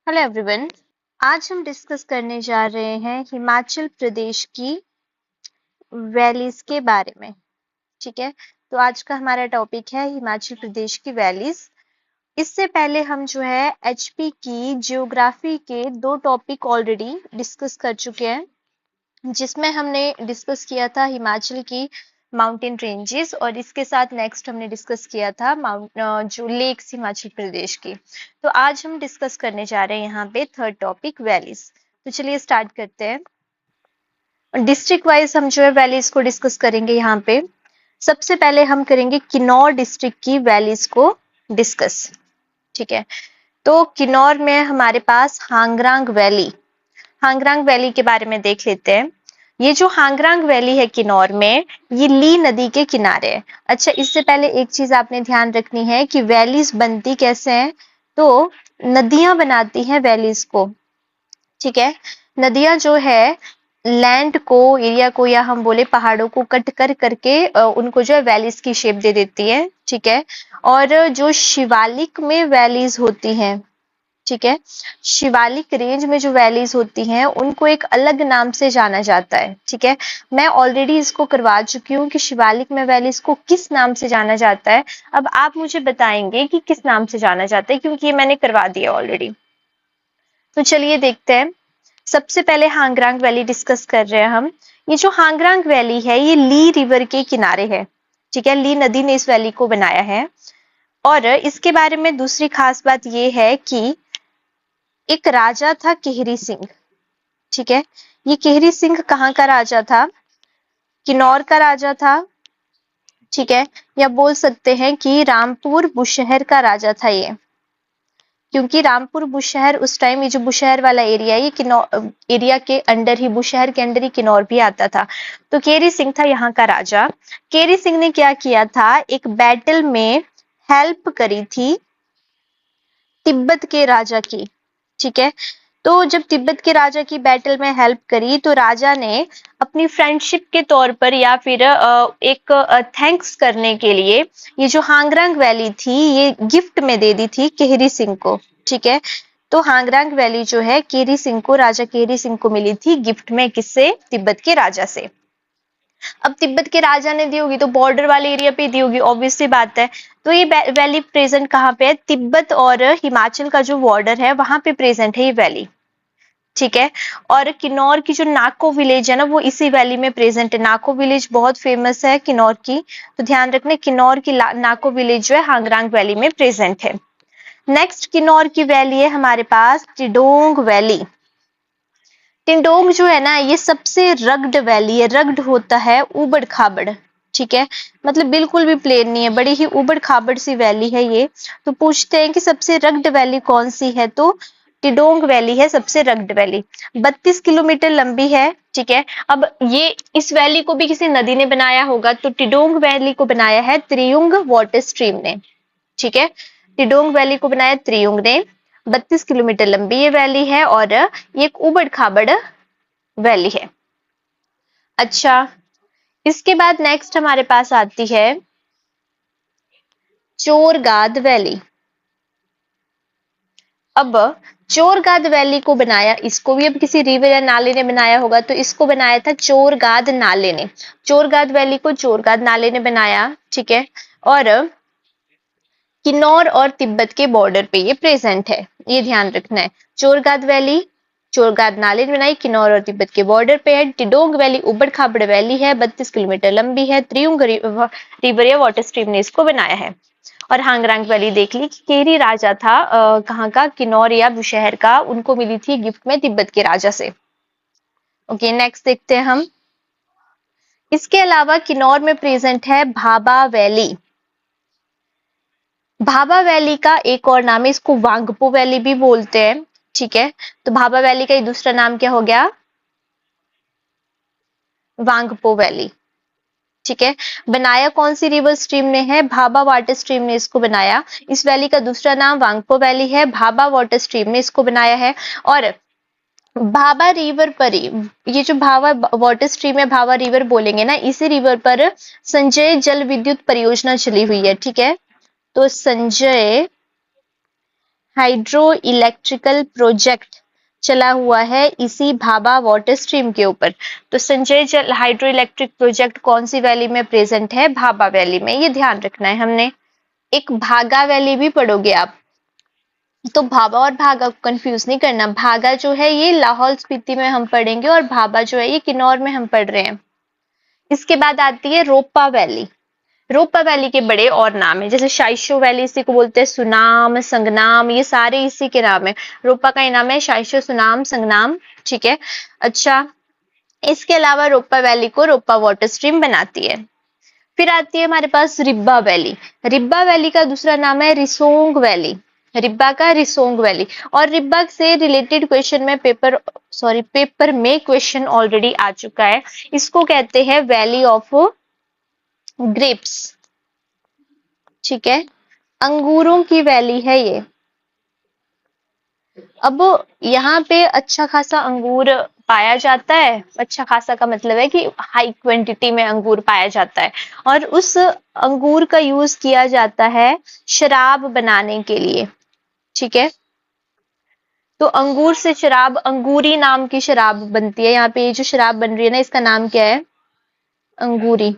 Hello everyone. आज हम discuss करने जा रहे हैं हिमाचल प्रदेश की वैलीज के बारे में। ठीक है, तो आज का हमारा टॉपिक है हिमाचल प्रदेश की वैलीज। इससे पहले हम जो है एचपी की जियोग्राफी के 2 टॉपिक ऑलरेडी डिस्कस कर चुके हैं, जिसमें हमने डिस्कस किया था हिमाचल की माउंटेन रेंजेस और इसके साथ नेक्स्ट हमने डिस्कस किया था जो लेक्स हिमाचल प्रदेश की। तो आज हम डिस्कस करने जा रहे हैं यहाँ पे थर्ड टॉपिक वैलीज। तो चलिए स्टार्ट करते हैं। डिस्ट्रिक्ट वाइज हम जो है वैलीज को डिस्कस करेंगे। यहाँ पे सबसे पहले हम करेंगे किन्नौर डिस्ट्रिक्ट की वैलीज को डिस्कस। ठीक है, तो किन्नौर में हमारे पास हांगरांग वैली के बारे में देख लेते हैं। ये जो हांगरांग वैली है किन्नौर में, ये ली नदी के किनारे है। अच्छा, इससे पहले एक चीज आपने ध्यान रखनी है कि वैलीज बनती कैसे हैं। तो नदियां बनाती हैं वैलीज को। ठीक है, नदियां जो है लैंड को, एरिया को, या हम बोले पहाड़ों को कट कर करके उनको जो है वैलीज की शेप दे देती है। ठीक है, और जो शिवालिक में वैलीज होती हैं, ठीक है, शिवालिक रेंज में जो वैलीज होती हैं उनको एक अलग नाम से जाना जाता है। ठीक है, मैं ऑलरेडी इसको करवा चुकी हूँ कि शिवालिक में वैलीज को किस नाम से जाना जाता है। अब आप मुझे बताएंगे कि किस नाम से जाना जाता है, क्योंकि ये मैंने करवा दिया ऑलरेडी। तो चलिए देखते हैं। सबसे पहले हांगरांग वैली डिस्कस कर रहे हैं हम। ये जो हांगरांग वैली है ये ली रिवर के किनारे है। ठीक है, ली नदी ने इस वैली को बनाया है। और इसके बारे में दूसरी खास बात ये है कि एक राजा था केहरी सिंह। ठीक है, ये केहरी सिंह कहाँ का राजा था? किन्नौर का राजा था। ठीक है, या बोल सकते हैं कि रामपुर बुशहर का राजा था ये, क्योंकि रामपुर बुशहर उस टाइम, ये जो बुशहर वाला एरिया है ये किन्नौर एरिया के अंडर ही, बुशहर के अंडर ही किन्नौर भी आता था। तो केहरी सिंह था यहाँ का राजा। केहरी सिंह ने क्या किया था, एक बैटल में हेल्प करी थी तिब्बत के राजा की। ठीक है, तो जब तिब्बत के राजा की बैटल में हेल्प करी तो राजा ने अपनी फ्रेंडशिप के तौर पर या फिर एक थैंक्स करने के लिए ये जो हांगरांग वैली थी ये गिफ्ट में दे दी थी केहरी सिंह को। ठीक है, तो हांगरांग वैली जो है केहरी सिंह को, राजा केहरी सिंह को मिली थी गिफ्ट में। किससे? तिब्बत के राजा से। अब तिब्बत के राजा ने दी होगी तो बॉर्डर वाले एरिया पे दी होगी, ऑब्वियस सी बात है। तो ये वैली प्रेजेंट कहाँ पे है? तिब्बत और हिमाचल का जो बॉर्डर है वहां पे प्रेजेंट है ये वैली। ठीक है, और किन्नौर की जो नाको विलेज है ना वो इसी वैली में प्रेजेंट है। नाको विलेज बहुत फेमस है किन्नौर की, तो ध्यान रखना किन्नौर की नाको विलेज जो है हांगरांग वैली में प्रेजेंट है। नेक्स्ट किन्नौर की वैली है हमारे पास टिडोंग वैली। टिंडोंग जो है ना ये सबसे रग्ड वैली है। रग्ड होता है ऊबड़ खाबड़। ठीक है, मतलब बिल्कुल भी प्लेन नहीं है, बड़ी ही ऊबड़ खाबड़ सी वैली है ये। तो पूछते हैं कि सबसे रग्ड वैली कौन सी है, तो टिडोंग वैली है सबसे रग्ड वैली। 32 किलोमीटर लंबी है। ठीक है, अब ये इस वैली को भी किसी नदी ने बनाया होगा, तो टिडोंग वैली को बनाया है त्रियुंग वाटर स्ट्रीम ने। ठीक है, टिडोंग वैली को बनाया त्रियुंग ने। 32 किलोमीटर लंबी ये वैली है और ये एक उबड़ खाबड़ वैली है। अच्छा, इसके बाद नेक्स्ट हमारे पास आती है चोरगाद वैली। अब चोरगाद वैली को बनाया, इसको भी अब किसी रिवर या नाले ने बनाया होगा, तो इसको बनाया था चोरगाद नाले ने। चोरगाद वैली को चोरगाद नाले ने बनाया। ठीक है, और किन्नौर और तिब्बत के बॉर्डर पे ये प्रेजेंट है, ये ध्यान रखना है। चोरगाद वैली चोरगाद नाले ने बनाई, किन्नौर और तिब्बत के बॉर्डर पे है। टिडोंग वैली उबड़ खाबड़ वैली है, 32 किलोमीटर लंबी है। त्रियुंग रिवर या वाटर स्ट्रीम ने इसको बनाया है। और हांगरांग वैली देख ली कि केरी राजा था कहाँ का, किन्नौर या बुशहर का, उनको मिली थी गिफ्ट में तिब्बत के राजा से। ओके, नेक्स्ट देखते हैं हम। इसके अलावा किन्नौर में प्रेजेंट है भाबा वैली। भाबा वैली का एक और नाम है, इसको वांगपो वैली भी बोलते हैं। ठीक है, तो भाबा वैली का दूसरा नाम क्या हो गया? वांगपो वैली। ठीक है, बनाया कौन सी रिवर स्ट्रीम ने है? भाबा वाटर स्ट्रीम ने इसको बनाया। इस वैली का दूसरा नाम वांगपो वैली है, भाबा वाटर स्ट्रीम ने इसको बनाया है। और भाबा रिवर पर ही, ये जो भावा वाटर स्ट्रीम है, भावा रिवर बोलेंगे ना, इसी रिवर पर संजय जल विद्युत परियोजना चली हुई है। ठीक है, तो संजय हाइड्रो इलेक्ट्रिकल प्रोजेक्ट चला हुआ है इसी भाभा वाटर स्ट्रीम के ऊपर। तो संजय जल हाइड्रो इलेक्ट्रिक प्रोजेक्ट कौन सी वैली में प्रेजेंट है? भाभा वैली में, ये ध्यान रखना है हमने। एक भागा वैली भी पढ़ोगे आप, तो भाभा और भागा को कंफ्यूज नहीं करना। भागा जो है ये लाहौल स्पीति में हम पढ़ेंगे और भाभा जो है ये किन्नौर में हम पढ़ रहे हैं। इसके बाद आती है रोपा वैली। रोपा वैली के बड़े और नाम है, जैसे शाइशो वैली इसी को बोलते हैं, सुनाम, संगनाम, ये सारे इसी के नाम है। रोपा का ही नाम है शाइशो, सुनाम, संगनाम, ठीक है। अच्छा, इसके अलावा रोपा वैली को रोपा वाटर स्ट्रीम बनाती है। फिर आती है हमारे पास रिब्बा वैली। रिब्बा वैली का दूसरा नाम है रिसोंग वैली। रिब्बा का रिसोंग वैली। और रिब्बा से रिलेटेड क्वेश्चन में पेपर में क्वेश्चन ऑलरेडी आ चुका है। इसको कहते हैं वैली ऑफ ग्रेप्स, ठीक है, अंगूरों की वैली है ये। अब यहाँ पे अच्छा खासा अंगूर पाया जाता है। अच्छा खासा का मतलब है कि हाई क्वांटिटी में अंगूर पाया जाता है, और उस अंगूर का यूज किया जाता है शराब बनाने के लिए, ठीक है। तो अंगूर से शराब, अंगूरी नाम की शराब बनती है। यहाँ पे ये जो शराब बन रही है ना, इसका नाम क्या है? अंगूरी।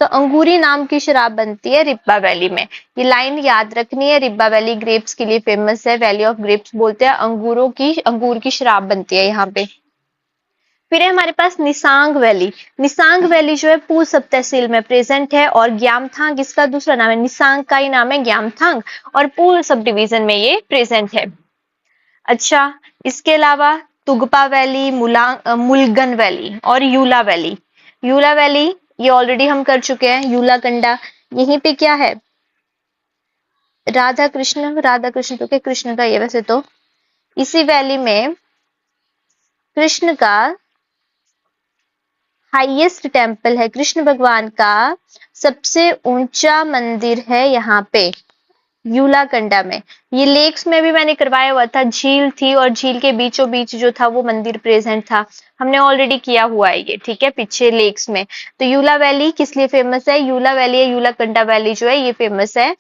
तो अंगूरी नाम की शराब बनती है रिब्बा वैली में। ये लाइन याद रखनी है। रिब्बा वैली ग्रेप्स के लिए फेमस है, वैली ऑफ ग्रेप्स बोलते हैं। अंगूर की शराब बनती है यहाँ पे। फिर है हमारे पास निसांग वैली। निसांग वैली जो है पूल सब तहसील में प्रेजेंट है, और ग्यामथांग इसका दूसरा नाम है। निसांग का ही नाम है ग्यामथांग, और पूल सब डिवीजन में ये प्रेजेंट है। अच्छा, इसके अलावा तुगपा वैली, मुलगन वैली और यूला वैली। यूला वैली ये ऑलरेडी हम कर चुके हैं। यूला कंडा, यहीं पे क्या है? राधा कृष्ण तो क्या कृष्ण का ये, वैसे तो इसी वैली में कृष्ण का हाईएस्ट टेम्पल है। कृष्ण भगवान का सबसे ऊंचा मंदिर है यहाँ पे यूलाकंडा में। ये लेक्स में भी मैंने करवाया हुआ था, झील थी और झील के बीचों बीच जो था वो मंदिर प्रेजेंट था। हमने ऑलरेडी किया हुआ है ये, ठीक है, पीछे लेक्स में। तो यूला वैली किस लिए फेमस है? यूला वैली या यूलाकंडा वैली जो है ये फेमस है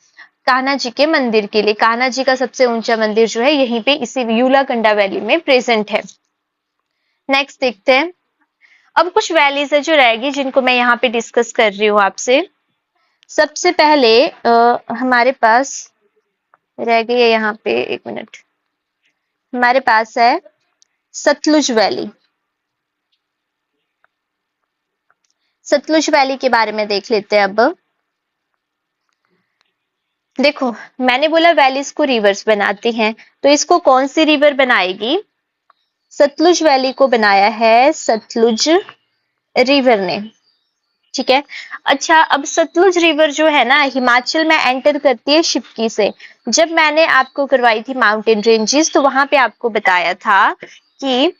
कान्हा जी के मंदिर के लिए। कान्हा जी का सबसे ऊंचा मंदिर जो है यहीं पे इसी यूलाकंडा वैली में प्रेजेंट है। नेक्स्ट देखते हैं। अब कुछ वैलीज है जो रहेगी, जिनको मैं यहाँ पे डिस्कस कर रही हूँ आपसे। सबसे पहले हमारे पास रह गई है यहाँ पे, एक मिनट, हमारे पास है सतलुज वैली। सतलुज वैली के बारे में देख लेते हैं। अब देखो, मैंने बोला वैलीज को रिवर्स बनाती हैं, तो इसको कौन सी रिवर बनाएगी? सतलुज वैली को बनाया है सतलुज रिवर ने, ठीक है। अच्छा, अब सतलुज रिवर जो है ना हिमाचल में एंटर करती है शिपकी से। जब मैंने आपको करवाई थी माउंटेन रेंजेस, तो वहां पे आपको बताया था कि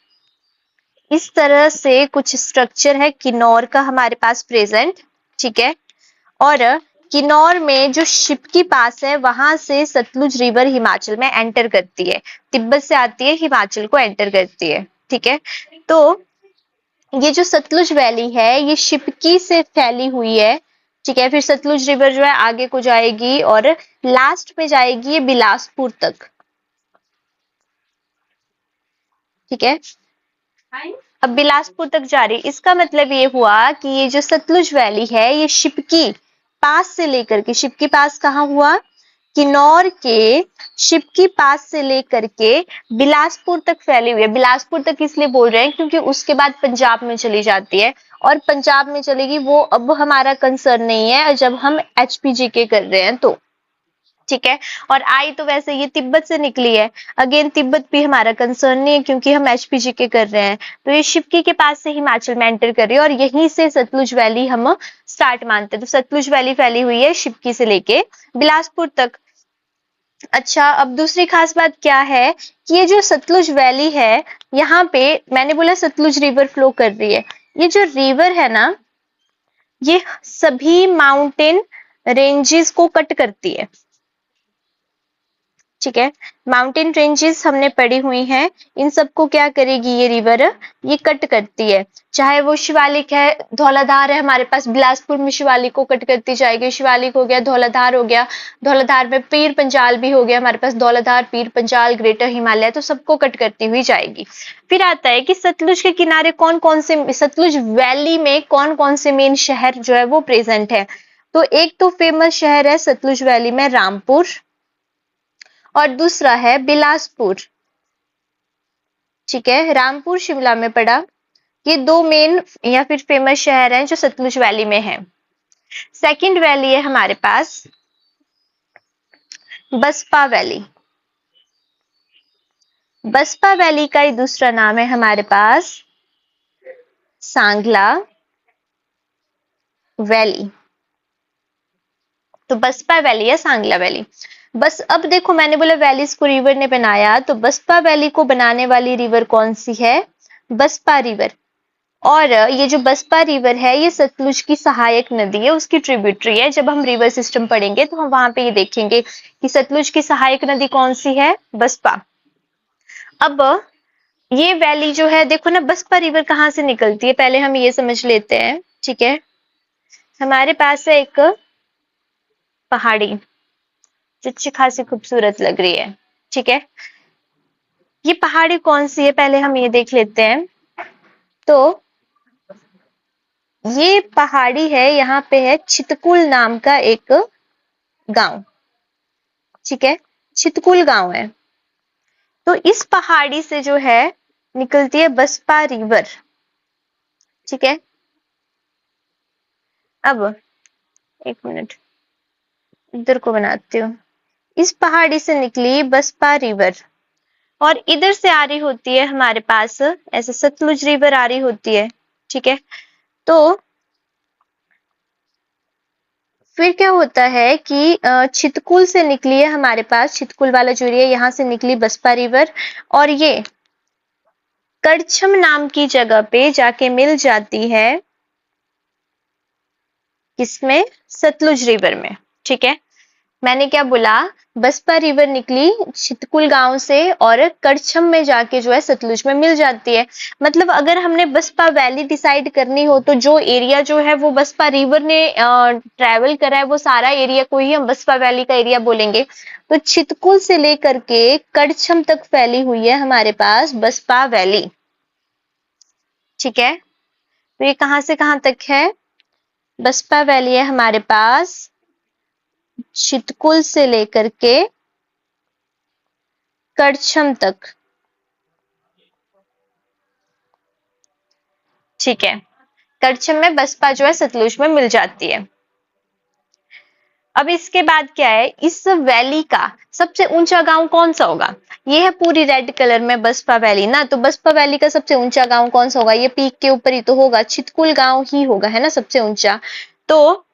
इस तरह से कुछ स्ट्रक्चर है किन्नौर का हमारे पास प्रेजेंट, ठीक है। और किन्नौर में जो शिपकी पास है वहां से सतलुज रिवर हिमाचल में एंटर करती है। तिब्बत से आती है, हिमाचल को एंटर करती है, ठीक है। तो ये जो सतलुज वैली है ये शिपकी से फैली हुई है, ठीक है। फिर सतलुज रिवर जो है आगे को जाएगी और लास्ट में जाएगी ये बिलासपुर तक, ठीक है। अब बिलासपुर तक जा रही, इसका मतलब ये हुआ कि ये जो सतलुज वैली है ये शिपकी पास से लेकर के, शिपकी पास कहाँ हुआ? किन्नौर के शिपकी पास से लेकर के बिलासपुर तक फैली हुई है। बिलासपुर तक इसलिए बोल रहे हैं क्योंकि उसके बाद पंजाब में चली जाती है, और पंजाब में चलेगी वो अब हमारा कंसर्न नहीं है जब हम एचपीजी के कर रहे हैं तो, ठीक है। और आई तो वैसे ये तिब्बत से निकली है। अगेन तिब्बत भी हमारा कंसर्न नहीं है क्योंकि हम एचपीजी के कर रहे हैं। तो ये शिपकी के पास से हिमाचल में एंटर कर रही है और यहीं से सतलुज वैली हम स्टार्ट मानते हैं। तो सतलुज वैली फैली हुई है शिपकी से लेके बिलासपुर तक। अच्छा, अब दूसरी खास बात क्या है कि ये जो सतलुज वैली है यहाँ पे मैंने बोला सतलुज रिवर फ्लो कर रही है। ये जो रिवर है ना ये सभी माउंटेन रेंजेस को कट करती है, ठीक है। माउंटेन रेंजेस हमने पढ़ी हुई हैं, इन सबको क्या करेगी ये रिवर, ये कट करती है। चाहे वो शिवालिक है, धौलाधार है हमारे पास, बिलासपुर में शिवालिक को कट करती जाएगी। शिवालिक हो गया, धौलाधार हो गया, धौलाधार में पीर पंजाल भी हो गया हमारे पास, धौलाधार, पीर पंजाल, ग्रेटर हिमालय, तो सबको कट करती हुई जाएगी। फिर आता है कि सतलुज के किनारे कौन कौन से, सतलुज वैली में कौन कौन से मेन शहर जो है वो प्रेजेंट है। तो एक तो फेमस शहर है सतलुज वैली में रामपुर, और दूसरा है बिलासपुर। ठीक है, रामपुर शिमला में पड़ा। ये दो मेन या फिर फेमस शहर हैं जो सतलुज वैली में हैं। सेकंड वैली है हमारे पास बसपा वैली। बसपा वैली का ही दूसरा नाम है हमारे पास सांगला वैली। तो बसपा वैली या सांगला वैली। बस अब देखो, मैंने बोला वैलीज को रिवर ने बनाया, तो बसपा वैली को बनाने वाली रिवर कौन सी है, बसपा रिवर। और ये जो बसपा रिवर है ये सतलुज की सहायक नदी है, उसकी ट्रिब्यूटरी है। जब हम रिवर सिस्टम पढ़ेंगे तो हम वहां पे ये देखेंगे कि सतलुज की सहायक नदी कौन सी है, बसपा। अब ये वैली जो है, देखो ना, बसपा रिवर कहाँ से निकलती है, पहले हम ये समझ लेते हैं। ठीक है, हमारे पास है एक पहाड़ी जो अच्छी खासी खूबसूरत लग रही है। ठीक है, ये पहाड़ी कौन सी है पहले हम ये देख लेते हैं। तो ये पहाड़ी है, यहाँ पे है चितकुल नाम का एक गांव। ठीक है, चितकुल गांव है। तो इस पहाड़ी से जो है निकलती है बसपा रिवर। ठीक है, अब एक मिनट इधर को बनाती हूँ। इस पहाड़ी से निकली बसपा रिवर और इधर से आ रही होती है हमारे पास, ऐसे सतलुज रिवर आ रही होती है। ठीक है, तो फिर क्या होता है कि चितकुल से निकली है हमारे पास, चितकुल वाला जो एरिया, यहाँ से निकली बसपा रिवर और ये करछम नाम की जगह पे जाके मिल जाती है किसमें, सतलुज रिवर में। ठीक है, मैंने क्या बोला, बसपा रिवर निकली चितकुल गांव से और करछम में जाके जो है सतलुज में मिल जाती है। मतलब अगर हमने बसपा वैली डिसाइड करनी हो तो जो एरिया जो है वो बसपा रिवर ने ट्रेवल करा है, वो सारा एरिया को ही हम बसपा वैली का एरिया बोलेंगे। तो चितकुल से लेकर के करछम तक फैली हुई है हमारे पास बसपा वैली। ठीक है, तो ये कहां से कहां तक है, बसपा वैली है हमारे पास चितकुल से लेकर के करछम तक। ठीक है, करछम में बसपा जो है सतलुज में मिल जाती है। अब इसके बाद क्या है, इस वैली का सबसे ऊंचा गांव कौन सा होगा, ये है पूरी रेड कलर में बसपा वैली ना। तो बसपा वैली का सबसे ऊंचा गांव कौन सा होगा, ये पीक के ऊपर ही तो होगा, चितकुल गांव ही होगा, है ना सबसे ऊंचा। तो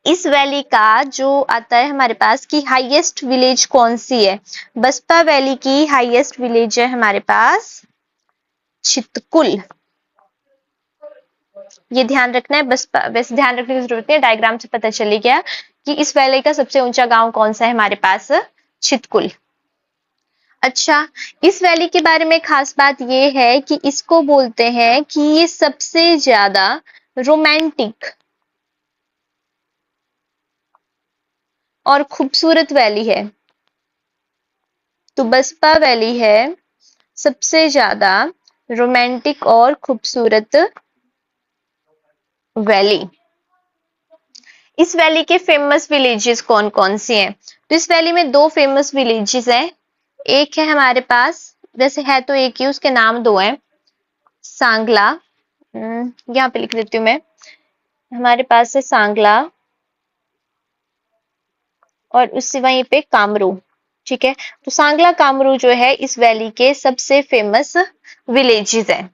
इस वैली का जो आता है हमारे पास की हाईएस्ट विलेज कौन सी है, बसपा वैली की हाईएस्ट विलेज है हमारे पास चितकुल। ये ध्यान रखना है, बस वैसे ध्यान रखने की जरूरत नहीं है, डायग्राम से पता चली गया कि इस वैली का सबसे ऊंचा गांव कौन सा है हमारे पास, चितकुल। अच्छा, इस वैली के बारे में खास बात ये है कि इसको बोलते हैं कि ये सबसे ज्यादा रोमांटिक और खूबसूरत वैली है। तो बसपा वैली है सबसे ज्यादा रोमांटिक और खूबसूरत वैली। इस वैली के फेमस विलेजेस कौन कौन से हैं, तो इस वैली में दो फेमस विलेजेस हैं। एक है हमारे पास, वैसे है तो एक ही, उसके नाम दो हैं, सांगला, यहाँ पे लिख देती हूँ मैं, हमारे पास है सांगला और उससे वहीं पे कामरू। ठीक है, तो सांगला कामरू जो है इस वैली के सबसे फेमस विलेजेस हैं।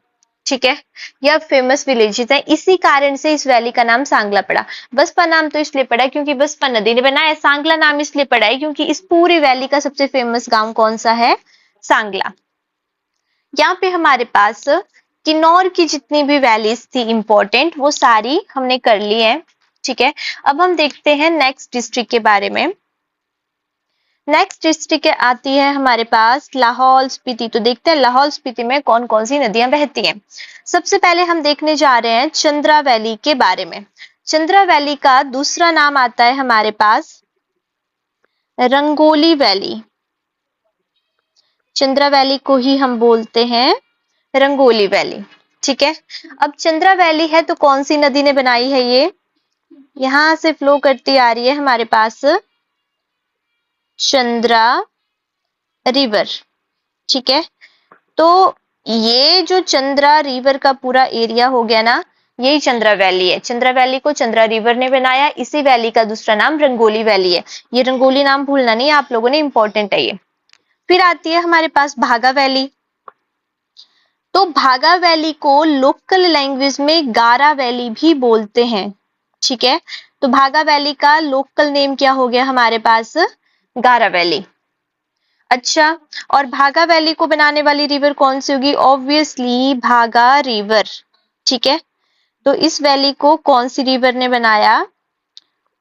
ठीक है, यह फेमस विलेजेस हैं, इसी कारण से इस वैली का नाम सांगला पड़ा। बसपा नाम तो इसलिए पड़ा है क्योंकि बसपा नदी ने बनाया, सांगला नाम इसलिए पड़ा है क्योंकि इस पूरी वैली का सबसे फेमस गांव कौन सा है, सांगला। यहाँ पे हमारे पास किन्नौर की जितनी भी वैलीज थी इंपॉर्टेंट, वो सारी हमने कर ली है। ठीक है, अब हम देखते हैं नेक्स्ट डिस्ट्रिक्ट के बारे में। नेक्स्ट डिस्ट्रिक्ट आती है हमारे पास लाहौल स्पीति। तो देखते हैं लाहौल स्पीति में कौन कौन सी नदियां बहती हैं। सबसे पहले हम देखने जा रहे हैं चंद्रा वैली के बारे में। चंद्रा वैली का दूसरा नाम आता है हमारे पास रंगोली वैली। चंद्रा वैली को ही हम बोलते हैं रंगोली वैली। ठीक है, अब चंद्रा वैली है तो कौन सी नदी ने बनाई है ये? यहां से फ्लो करती आ रही है हमारे पास चंद्रा रिवर। ठीक है, तो ये जो चंद्रा रिवर का पूरा एरिया हो गया ना, यही चंद्रा वैली है। चंद्रा वैली को चंद्रा रिवर ने बनाया। इसी वैली का दूसरा नाम रंगोली वैली है। ये रंगोली नाम भूलना नहीं आप लोगों ने, इंपॉर्टेंट है ये। फिर आती है हमारे पास भागा वैली। तो भागा वैली को लोकल लैंग्वेज में गारा वैली भी बोलते हैं। ठीक है, तो भागा वैली का लोकल नेम क्या हो गया हमारे पास? गारा वैली। अच्छा, और भागा वैली को बनाने वाली रिवर कौन सी होगी? ऑब्वियसली भागा रिवर। ठीक है, तो इस वैली को कौन सी रिवर ने बनाया?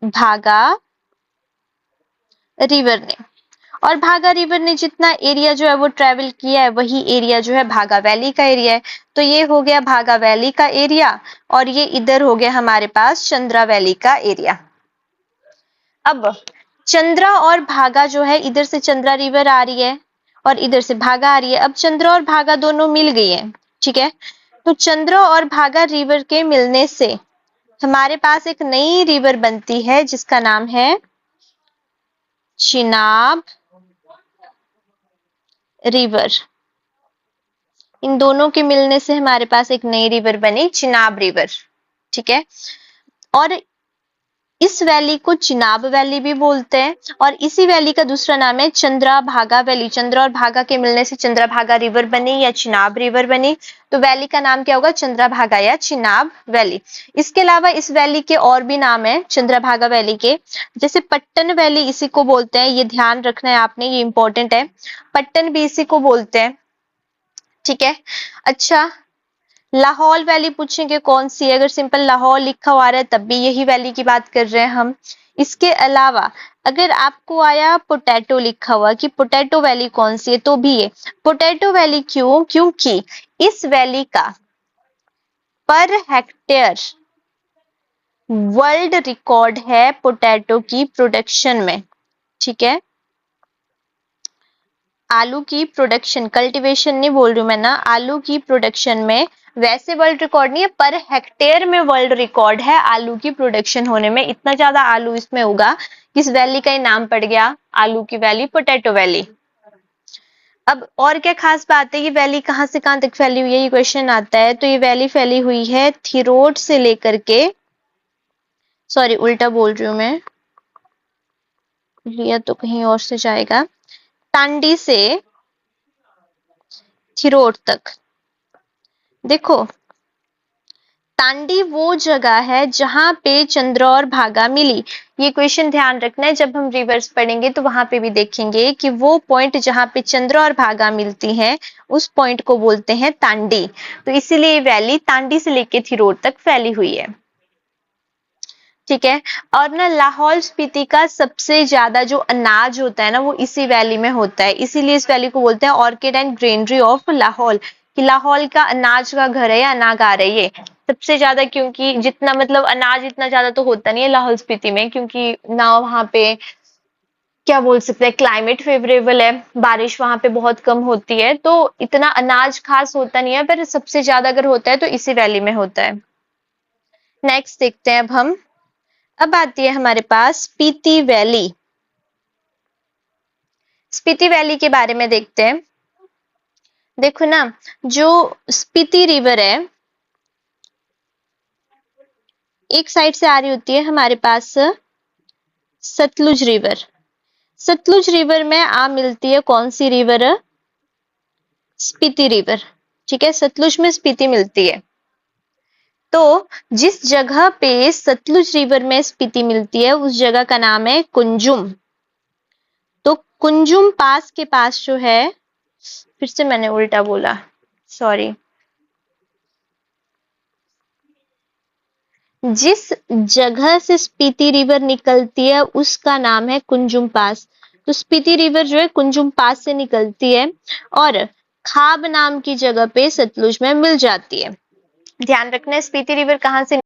भागा रिवर ने। और भागा रिवर ने जितना एरिया जो है वो ट्रेवल किया है, वही एरिया जो है भागा वैली का एरिया है। तो ये हो गया भागा वैली का एरिया, और ये इधर हो गया हमारे पास चंद्रा वैली का एरिया। अब चंद्रा और भागा जो है, इधर से चंद्रा रिवर आ रही है और इधर से भागा आ रही है। अब चंद्रा और भागा दोनों मिल गई है। ठीक है, तो चंद्रा और भागा रिवर के मिलने से हमारे पास एक नई रिवर बनती है जिसका नाम है चिनाब रिवर। इन दोनों के मिलने से हमारे पास एक नई रिवर बनी, चिनाब रिवर। ठीक है, और इस वैली को चिनाब वैली भी बोलते हैं, और इसी वैली का दूसरा नाम है चंद्रा भागा वैली। चंद्रा और भागा के मिलने से चंद्रा भागा रिवर बनी या चिनाब रिवर बनी। तो वैली का नाम क्या होगा? चंद्रा भागा या चिनाब वैली। इसके अलावा इस वैली के और भी नाम है चंद्रा भागा वैली के, जैसे पट्टन वैली इसी को बोलते हैं। ये ध्यान रखना है आपने, ये इंपॉर्टेंट है। पट्टन भी इसी को बोलते हैं। ठीक है, अच्छा, लाहौल वैली पूछेंगे कौन सी है? अगर सिंपल लाहौल लिखा हुआ है तब भी यही वैली की बात कर रहे हैं हम। इसके अलावा अगर आपको आया पोटैटो लिखा हुआ कि पोटैटो वैली कौन सी है, तो भी ये पोटैटो वैली। क्यों? क्योंकि इस वैली का पर हेक्टेयर वर्ल्ड रिकॉर्ड है पोटैटो की प्रोडक्शन में। ठीक है, आलू की प्रोडक्शन, कल्टीवेशन नहीं बोल रही हूं मैं ना, आलू की प्रोडक्शन में वैसे वर्ल्ड रिकॉर्ड नहीं है, पर हेक्टेयर में वर्ल्ड रिकॉर्ड है आलू की प्रोडक्शन होने में। इतना ज्यादा आलू इसमें होगा कि इस वैली का ही नाम पड़ गया आलू की वैली, पोटैटो वैली। अब और क्या खास बात है, ये वैली कहां से कहां तक फैली हुई है, ये क्वेश्चन आता है। तो ये वैली फैली हुई है थिरोट से लेकर के, सॉरी उल्टा बोल रही हूं मैं, लिया तो कहीं और से जाएगा, टांडी से थिरोट तक। देखो, तांडी वो जगह है जहां पे चंद्र और भागा मिली। ये क्वेश्चन ध्यान रखना है, जब हम रिवर्स पढ़ेंगे तो वहां पे भी देखेंगे कि वो पॉइंट जहां पे चंद्र और भागा मिलती हैं, उस पॉइंट को बोलते हैं तांडी। तो इसीलिए ये वैली तांडी से लेके थिरोट तक फैली हुई है। ठीक है, और ना लाहौल स्पीति का सबसे ज्यादा जो अनाज होता है ना, वो इसी वैली में होता है। इसीलिए इस वैली को बोलते हैं orchid and granary of Lahaul, कि लाहौल का अनाज का घर है या अनागार है ये सबसे ज्यादा। क्योंकि जितना मतलब अनाज इतना ज्यादा तो होता नहीं है लाहौल स्पीति में, क्योंकि ना वहां पे क्या बोल सकते हैं, क्लाइमेट फेवरेबल है, बारिश वहां पे बहुत कम होती है, तो इतना अनाज खास होता नहीं है। पर सबसे ज्यादा अगर होता है तो इसी वैली में होता है। नेक्स्ट देखते हैं अब आती है हमारे पास स्पीति वैली। स्पीति वैली के बारे में देखते हैं। देखो ना, जो स्पीति रिवर है एक साइड से आ रही होती है हमारे पास सतलुज रिवर। सतलुज रिवर में आ मिलती है कौन सी रिवर? स्पीति रिवर। ठीक है, सतलुज में स्पीति मिलती है। तो जिस जगह पे सतलुज रिवर में स्पीति मिलती है उस जगह का नाम है कुंजुम। तो कुंजुम पास के पास जो है, फिर से मैंने उल्टा बोला, सॉरी, जिस जगह से स्पीति रिवर निकलती है उसका नाम है कुंजुम पास। तो स्पीति रिवर जो है कुंजुम पास से निकलती है और खाब नाम की जगह पे सतलुज में मिल जाती है। ध्यान रखना है स्पीति रिवर कहाँ से